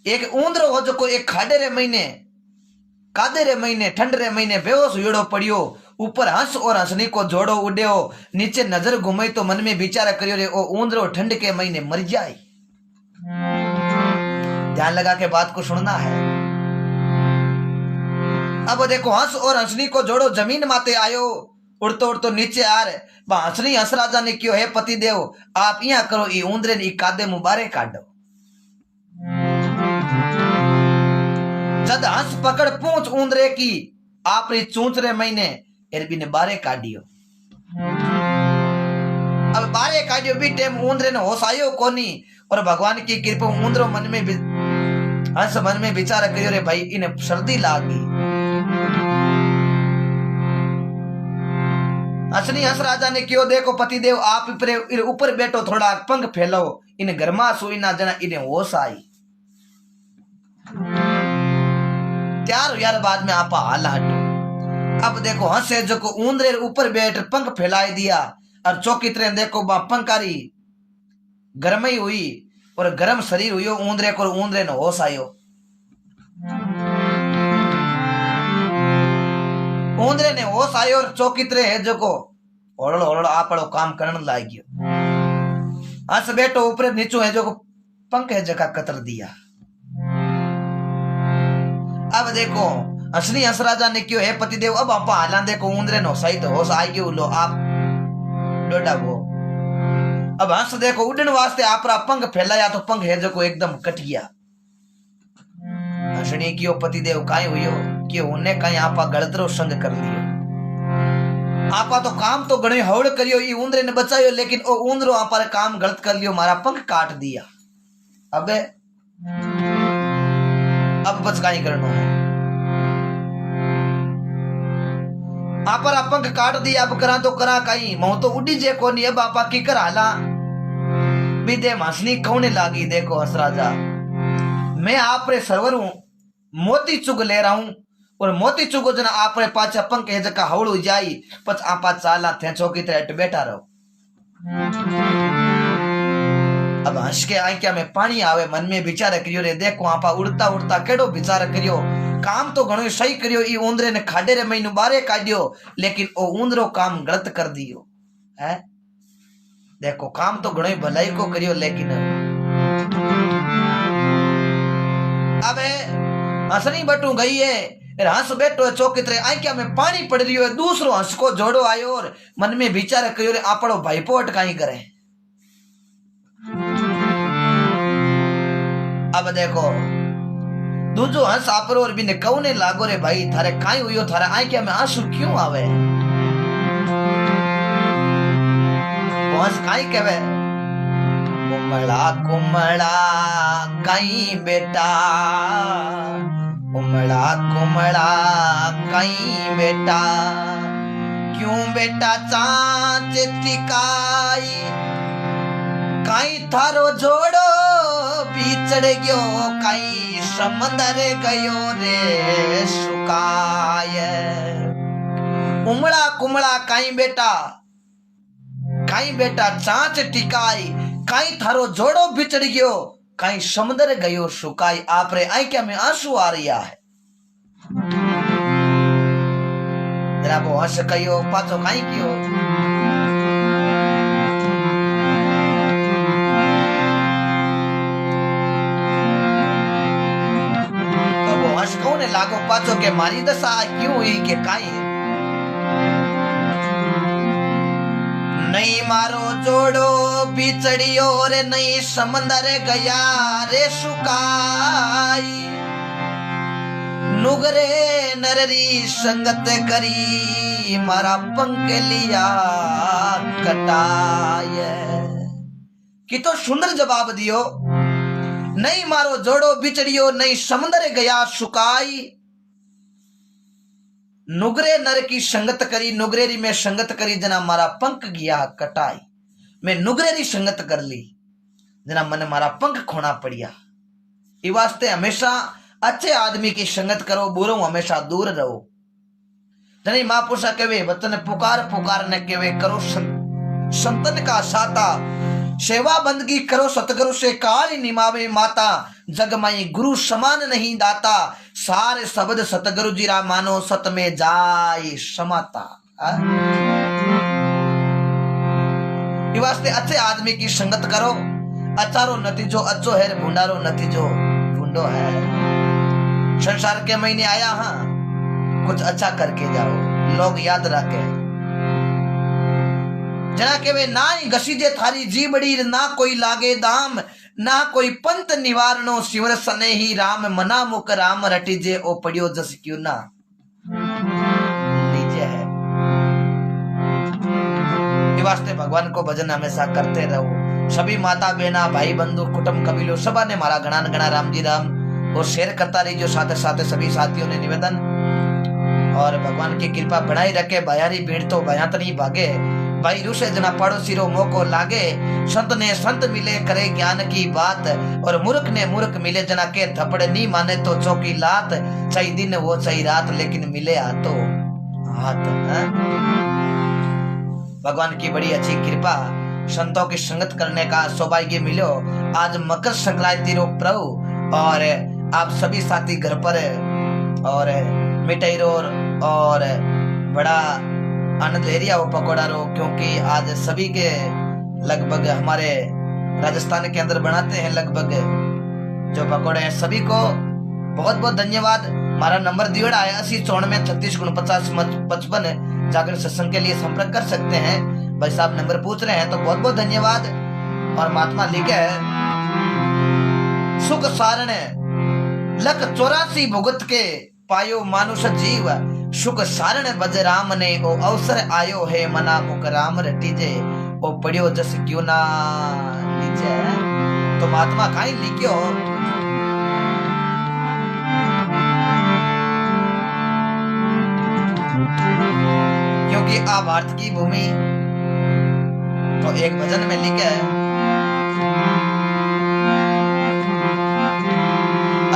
एक ऊंदरो हो जो एक खाडे रे महीने कादे रे महीने ठंड रे महीने बेहोश हुएड़ो पड़ियो, ऊपर हंस और हंसनी को जोड़ो उड्यो, नीचे नजर घुमाई तो मन में विचार करियो रे ओ ऊंदरो ठंड के महीने मर जाए। ध्यान लगा के बात को सुनना है। अब देखो हंस और हंसनी को जोड़ो जमीन माते आयो, उड़तो उड़तो नीचे आ रहे। हंसनी हंस राजा ने क्यों, हे पति देव आप यहाँ करो, ई ऊंदरे ने कादे मुबारे काटो। जद हंस पकड़ पूंछ ऊंदरे की, आपरी चूंच रे महीने एरबी ने बारे काटियो। अब बारे काटियो भी टेम ऊंदरे ने होश आयो कोनी, और भगवान की कृपा ऊंदरो मन में हंस मन में विचार करियो रे भाई इन्हें सर्दी लागी। हंसनी हंस राजा ने क्यों, देखो पति देव आप ऊपर बैठो, थोड़ा पंख फैलो, इन गर्मा सुई ना जना इन्हें होश आई। त्यार यार बाद में आप हाल हटो। अब देखो हंसे जो को ऊंदरे ऊपर बैठ पंख फैलाई दिया, और चौकी तरह देखो बा पंकारी गर्मई हुई और गर्म शरीर हुई ऊंदरे को, ऊंदरे ने होश आयो। ऊंदरे ने होश आयो और चौकी तरह है जो को ओड़ो ओड़ो आपड़ो काम करने लागियो। हंस बैठो ऊपर नीचो है जो को पंख है जगह कतर दिया। अब देखो हंसनी हंस राजा ने क्यों, है पति देव अब आप हालां देखो ऊंदरे नो सही तो होश आई गयो लो आप डोडा वो। अब हंस देखो उड़न वास्ते आपरा पंख फैलाया तो पंख है जो को एकदम कट गया। हंसनी क्यों पति देव काई हुयो कि उन्हें कहीं आपा गलतरो संग कर लियो। आपा तो काम तो गणे हौड़ करियो, ई ऊंदरे ने बचायो, लेकिन ओ ऊंदरो आपा काम गलत कर लियो, मारा पंख काट दिया। अबे अब बच काई करनो है, आपरा पंख काट दिया, अब करा तो करा काई, मऊ तो उड़ी जे कोनी। अब आपा की कर हाला बिदे हंसनी कौने लागी। देखो हंस राजा मैं आपरे सरवर हूं, मोती चुग ले रहा हूं, और मोती चुगो जना आपरे पाछा पंख है जका हवड़ू जाई, पछ आपा चाला थे चौकी तरह बैठा रहो। अब हंस के आंखिया में पानी आवे, मन में विचार करियो रे देखो आपा उड़ता उड़ता केड़ो विचार करियो, काम तो घणो सही करियो, ई ऊंदरे ने खाडे रे महीनू बारे काढियो, लेकिन ओ ऊंदरो काम गलत कर दियो है। देखो काम तो घणो भलाई को करियो, लेकिन अबे हंसनी बटू गई है, हंस बैठो चौकी तरह आंखिया में पानी पड़ रही है। दूसरो हंस को जोड़ो आयो और मन में विचार करियो रे आपड़ो भाई पोट काई करे। अब देखो दूजो हंस आपरो और बिने कौने लागो रे भाई थारे काई हुयो, थारे आंखिया में आंसू क्यों आवे। वो हंस काई कहवे, कुमड़ा कुमड़ा काई बेटा, कुमड़ा कुमड़ा काई बेटा, क्यों बेटा चांच टिकाई, काई थारो जोड़ो बिछड़ गयो, काई समंदर गयो रे सुकाय। उमड़ा कुमड़ा काई बेटा चांच टिकाई, काई थारो जोड़ो बिछड़ गयो, काई समुद्र गयो सुकाई। आपरे आंखिया में आंसू आ रिया है। जरा वो हंस कयो पाछो काई कियो, तो वो हंस कौने लागो पाछो के मारी दशा क्यों हुई के काई नहीं मारो जोड़ो बिछड़ियो रे, नहीं समंदर गया रे सुकाई, नुगरे नररी संगत करी, मारा पंख लिया कटाय। कि तो सुंदर जवाब दियो, नहीं मारो जोड़ो बिछड़ियो, नहीं समंदर गया सुकाई, नुगरे नर की संगत करी, नुगरेरी में संगत करी जना मारा पंख गया कटाई। मैं नुगरेरी संगत कर ली जना मन मारा पंख खोना पड़िया। इस वास्ते हमेशा अच्छे आदमी की संगत करो, बुरो हमेशा दूर रहो। जनी महापुरुषा कहवे वतन पुकार पुकार न कहवे, करो संतन का साता, सेवा बंदगी करो सतगुरु से काल निमावे माता, जग माई गुरु समान नहीं दाता, सारे शब्द सतगुरु जी रा मानो, सत में जाय समाता। ये वास्ते अच्छे आदमी की संगत करो, अचारो नतीजो अच्छो है, भूंडारो नतीजो भूंडो है। संसार के महीने आया, हाँ कुछ अच्छा करके जाओ, लोग याद रखे। जना के वे ना ही घसीजे थारी जीबड़ी, ना कोई लागे दाम, ना कोई पंत निवारणो, शिवर सने ही राम, मना मुक राम रटीजे, ओ पड़ियो जस क्यों ना लीजे है। वास्ते भगवान को भजन हमेशा करते रहो। सभी माता बहना भाई बंधु कुटुंब कबीलों सबा ने मारा गणान गणा राम जी राम और शेयर करता रही, जो साथ साथ सभी साथियों ने निवेदन, और भगवान की कृपा बनाई रखे। भयारी भीड़ तो भयांत नहीं भागे, भाई रूसे जना पड़ोसी रो मोको लागे, संत ने संत मिले करे ज्ञान की बात, और मूर्ख ने मूर्ख मिले जना के थप्पड़ नहीं माने तो चौकी लात, चाहे दिन वो चाहे रात लेकिन मिले हाथों हाथ। भगवान की बड़ी अच्छी कृपा, संतों की संगत करने का सौभाग्य मिलो। आज मकर संक्रांति रो प्रभु, और आप सभी साथी घर पर और मिठाई रो और बड़ा आनंद ले रहा हो पकौड़ा रो, क्योंकि आज सभी के लगभग हमारे राजस्थान के अंदर बनाते हैं लगभग जो पकौड़े हैं। सभी को बहुत बहुत धन्यवाद। हमारा नंबर दिया है 80 49 36 49 55, जाकर सत्संग के लिए संपर्क कर सकते हैं। भाई साहब नंबर पूछ रहे हैं तो बहुत बहुत धन्यवाद। और महात्मा लिखे है, सुख सारण लख 84 भुगत के पायो मानुष जीव, सुख सारण बज राम ने ओ अवसर आयो है, मना मुख राम रटीजे, ओ पढ़ियो जस क्यों ना लीजे। तो महात्मा काई लिखियो, क्योंकि आ भारत की भूमि। तो एक भजन में लिखे,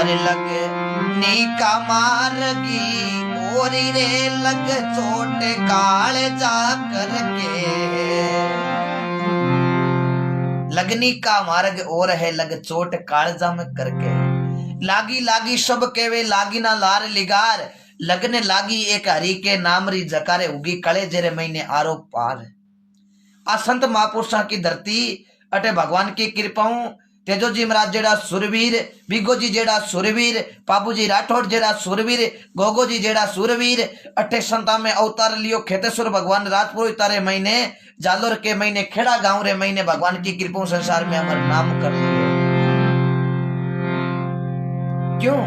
अरे लग नीका मारगी ओरी रे, लग चोट काल जा करके, लगनी का मार्ग और है, लग चोट कालजा में करके, लागी लागी सब केवे लागी ना लार लिगार, लगने लागी एक हरि के नाम री जकारे, उगी कले जेरे महीने आरो पार। आ संत महापुरुषों की धरती अटे भगवान की कृपाऊं, तेजो जी महाराज जेड़ा सुरवीर, बिगो जी जेड़ा सुरवीर, बाबू जी राठौड़ जेड़ा सुरवीर, गोगो जी जेड़ा सुरवीर, अठे संता में अवतार लियो। खेतेश्वर भगवान राजपुरोहित तारे महीने, जालोर के महीने, खेड़ा गांव रे महीने, भगवान की कृपा संसार में अमर नाम कर लियो। क्यों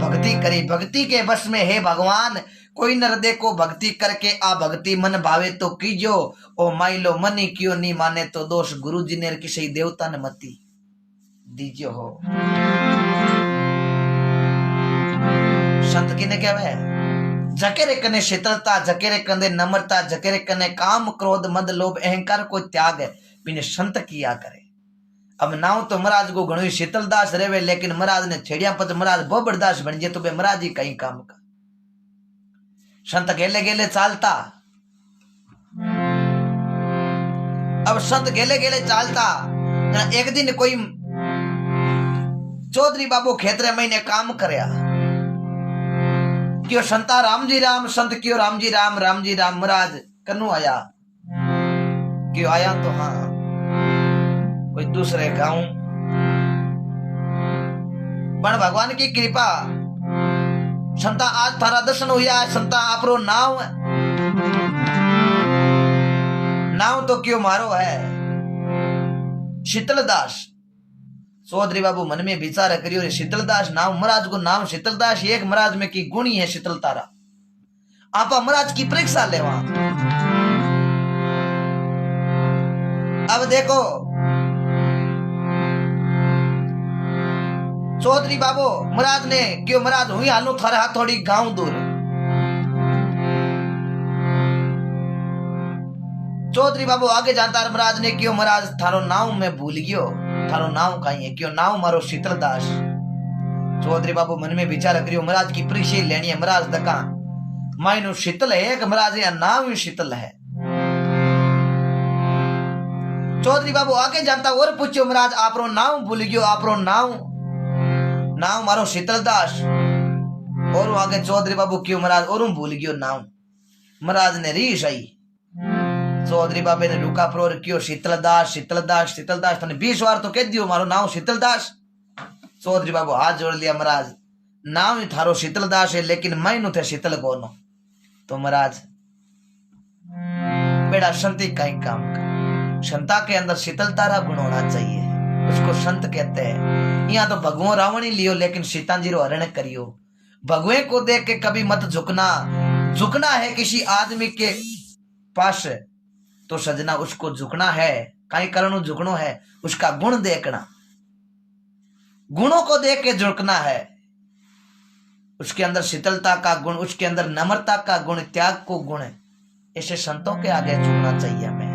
भक्ति करी, भक्ति के बस में है भगवान, कोई नर दे को भक्ति करके आ भक्ति मन भावे तो कीजो, ओ माइलो मनी क्यों नहीं माने तो दोष, गुरु जी ने किसी देवता ने मती दीजियो हो। संत किने कहवे, जकेरे कने शीतलता, जकेरे कने नम्रता, जकेरे कने काम क्रोध मद लोभ अहंकार को त्याग बिने संत किया करे। अब नाव तो महाराज को घणो शीतलदास रेवे, लेकिन महाराज ने छेड़िया पच महाराज बोबड़दास बन जे तो बे महाराज ही कहीं काम का। संत गेले गेले चालता, अब संत गेले गेले चालता। एक दिन कोई चौधरी बाबू खेतरे महीने काम करया, क्यों संता राम जी राम, संत क्यों राम जी राम, राम जी राम। महाराज कनु आया, क्यों आया तो हाँ कोई दूसरे गांव, पण भगवान की कृपा संता आज थारा दर्शन हुआ। संता आपरो नाव, नाव तो क्यों मारो है शीतलदास। चौधरी बाबू मन में विचार करियो, शीतलदास नाम, महाराज को नाम शीतलदास, एक महाराज में की गुणी है शीतल तारा। आपा महाराज की परीक्षा लेवा। अब देखो चौधरी बाबू महाराज ने क्यों, महाराज हुई हालू थारे हाथ थोड़ी गांव दूर। चौधरी बाबू आगे जानता, महाराज ने क्यों, महाराज थारो नाम मैं भूल गयो, थारो नाम कहीं है, क्यों नाम मारो शीतलदास। चौधरी बाबू मन में विचार करियो, महाराज की परीक्षा लेनी है। महाराज दका मायनो शीतल है कि महाराज या नाम ही शीतल है। चौधरी बाबू आगे जानता और पूछ्यो महाराज आपरो नाम भूल गयो, आपरो नाम मारो शीतलदास। और आगे चौधरी बाबू क्यों महाराज और भूल गयो नाम। महाराज ने रीस आई, चौधरी बाबे ने रुका प्रोर क्यों शीतलदास शीतलदास शीतलदास, तने 20 बार तो कह दियो मारो नाम शीतलदास। चौधरी बाबू हाथ जोड़ लिया, महाराज नाम ही थारो शीतलदास है लेकिन मैं थे शीतल कोनो। तो महाराज बेड़ा संति कहीं काम का, संता के अंदर शीतलता रा गुण होना चाहिए, उसको संत कहते हैं। यहाँ तो भगवान रावण ही लियो लेकिन सीता जी रो हरण करियो। भगवे को देख के कभी मत झुकना है किसी आदमी के पास तो सजना उसको झुकना है, कहीं करणु झुकनो है, उसका गुण देखना, गुणों को देख के झुकना है। उसके अंदर शीतलता का गुण, उसके अंदर नम्रता का गुण, त्याग को गुण, ऐसे संतों के आगे झुकना चाहिए हमें।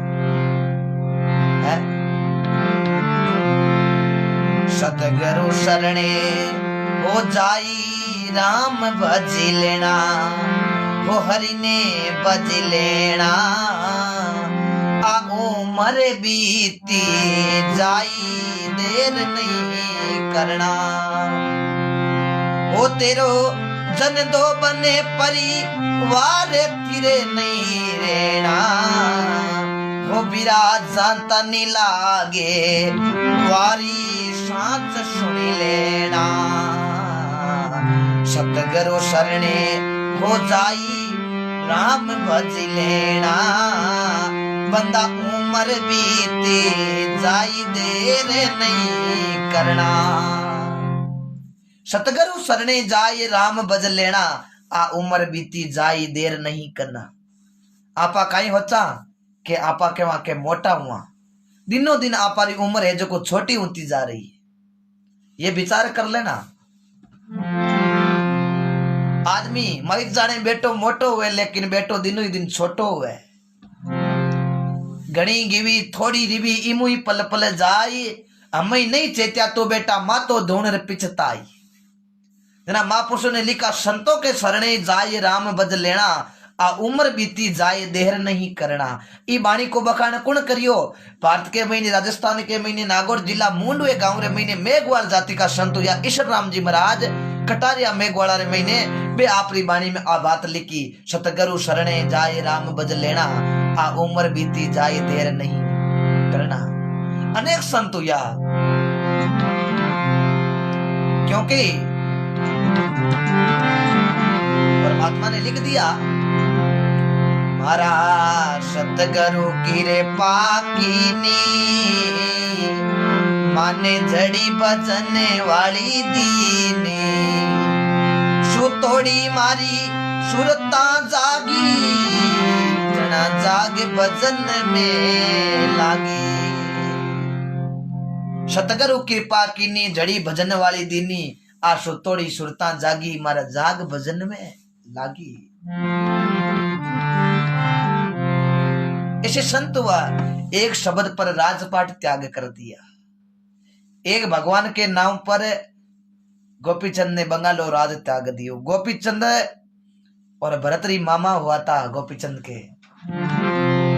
सतगुरु शरणे हो जाई राम भज लेना, हो हरि ने भज लेना, आ उम्र बीती जाई देर नहीं करना। हो तेरो जन दो बने परिवार फिरे नहीं रहना, हो विराज जानता नहीं लागे वारी सांस सुनी लेना। सतगुरु शरणे हो जाई राम भज लेना, बंदा उम्र बीती जाई देर नहीं करना। सतगुरु शरणे जाए राम भज लेना, आ उम्र बीती जाई देर नहीं करना। आपा कहीं होता कि आपा के वहां के मोटा हुआ, दिनों दिन आपारी उम्र है जो को छोटी होती जा रही है, ये विचार कर लेना। आदमी मई जाने बेटो मोटो हुए लेकिन बेटो दिनों ही दिन छोटो हुए। घनी गिवी थोड़ी रिवी इमु ही पल पल जाई, हमें नहीं चेत्या तो बेटा माँ तो ढूंढ पिछताई। जना महापुरुषों ने लिखा संतों के शरणे जाए राम भज लेना, आ उम्र बीती जाए देर नहीं करना। ई बाणी को बखान कुण करियो। भारत के महीने राजस्थान के महीने नागौर जिला मुंडवे गांव रे महीने मेघवाल जाति का संत या ईश्वर राम जी महाराज कटारिया मेघवाड़ा रे महीने बे आपरी बाणी में आ बात लिखी, सतगुरु शरणे जाए राम भज लेना, आ उम्र बीती जाए देर नहीं करना। अनेक संत या क्योंकि परमात्मा ने लिख दिया, मारा सतगुरु की रे पाकीनी, माने जड़ी बजने वाली दीनी, सुतोड़ी मारी सुरता जागी, जना जाग भजन में लागी। सतगुरु कृपा कीनी जड़ी भजन वाली दीनी, आ सुतोड़ी सुरता जागी, मारा जाग भजन में लागी। ऐसे संत हुआ एक शब्द पर राजपाट त्याग कर दिया। एक भगवान के नाम पर गोपीचंद ने बंगालो राज त्याग दियो। गोपीचंद और भरतरी मामा हुआ था गोपीचंद के,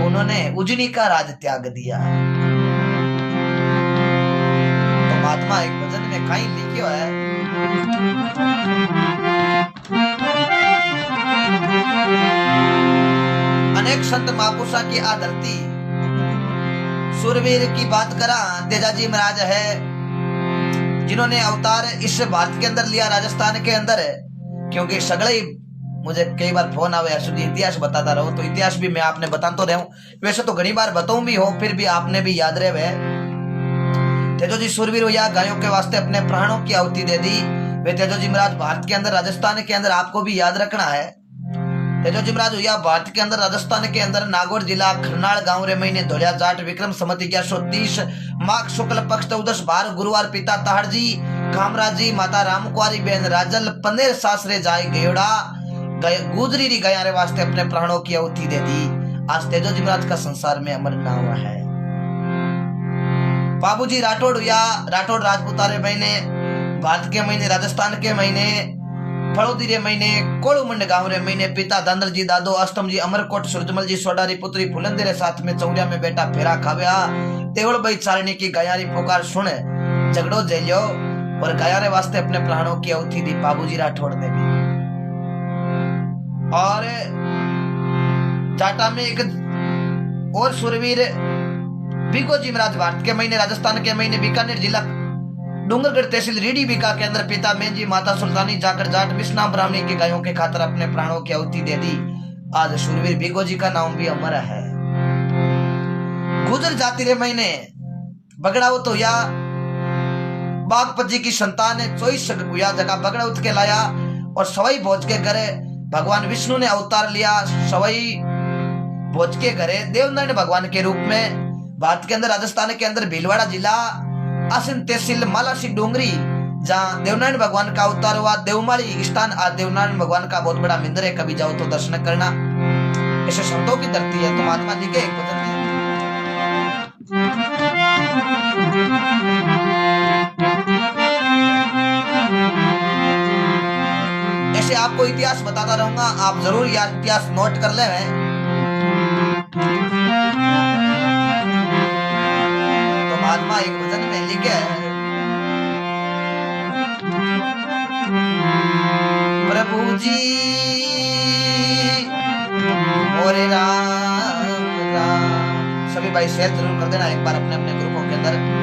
उन्होंने उजनी का राज त्याग दिया। तो महात्मा एक भजन में कहीं लिखियो है, अनेक संत महापुरुषा की आधरती सूरवीर की बात करा तेजाजी महाराज है, जिन्होंने अवतार इस भारत के अंदर लिया, राजस्थान के अंदर है। क्योंकि सगले ही मुझे कई बार फोन आवे सुधी इतिहास बताता रहो, तो इतिहास भी मैं आपने बताता रहूं। वैसे तो घनी बार बताऊं भी हो, फिर भी आपने भी याद रहे। तेजोजी सूरवीर या गायों के वास्ते अपने प्राणों की आहुति दे दी। वे तेजोजी महाराज भारत के अंदर राजस्थान के अंदर आपको भी याद रखना है। तेजोजी महाराज हुआ भारत के अंदर राजस्थान के अंदर नागौर जिला खरनाल गांव रे महीने धोलिया जाट विक्रम संवत 1130 माघ शुक्ल पक्ष 14 बार गुरुवार पिता ताहड़ जी कामराज जी माता रामकुआरी बहन राजल पंदेर सासरे जाए गयोड़ा गुजरी री गया रे वास्ते अपने प्राणों की आहुति दे दी। आज तेजोजी महाराज का संसार में अमर ना हुआ है। बाबूजी राठौड़ या राठौड़ राजपूतारे महीने भारत के महीने राजस्थान के महीने फड़ोदी रे महीने कोड़ूमंड गांव रे महीने पिता धंधर जी दादो अष्टम जी अमरकोट सूरजमल जी सोडारी पुत्री फुलंदी रे साथ में चौरिया में बेटा फेरा खाव्या तेवड़ बई चारणी की गयारी पुकार सुन झगड़ो झेलियो और गया रे वास्ते अपने प्राणों की आहुति दी बाबूजी राठौड़ ने भी। और जाटा में एक और सुरवीर भिगोजी महाराज भारत के महीने राजस्थान के महीने बीकानेर जिला डूंगरगढ़ तहसील रीडी बीका के अंदर पिता मेंजी माता सुल्तानी जाकर जाट विष्णा ब्राह्मणी की गायों के खातर अपने प्राणों की आहुति दे दी। आज शूरवीर भिगोजी का नाम भी अमर है। गुजर जाति रे महीने बगड़ाउत तो या बागपत जी की संतान है 24 या जगह बगड़ाउत के लाया और सवाई भोज के घरे भगवान विष्णु ने अवतार लिया। सवाई भोज के घरे देवनारायण भगवान के रूप में भारत के अंदर राजस्थान के अंदर भीलवाड़ा जिला आसिन तहसील मालासी डूंगरी जहाँ देवनारायण भगवान का अवतार हुआ देवमाली स्थान आज देवनारायण भगवान का बहुत बड़ा मंदिर है। कभी जाओ तो दर्शन करना। ऐसे संतों की धरती है। तो महात्मा जी के एक वचन ऐसे आपको इतिहास बताता रहूंगा, आप जरूर यार इतिहास नोट कर ले। तो महात्मा एक वचन में लिखे प्रभु जी मोरे राम राम। सभी भाई शेयर जरूर कर देना एक बार अपने अपने ग्रुपों के अंदर।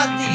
बाती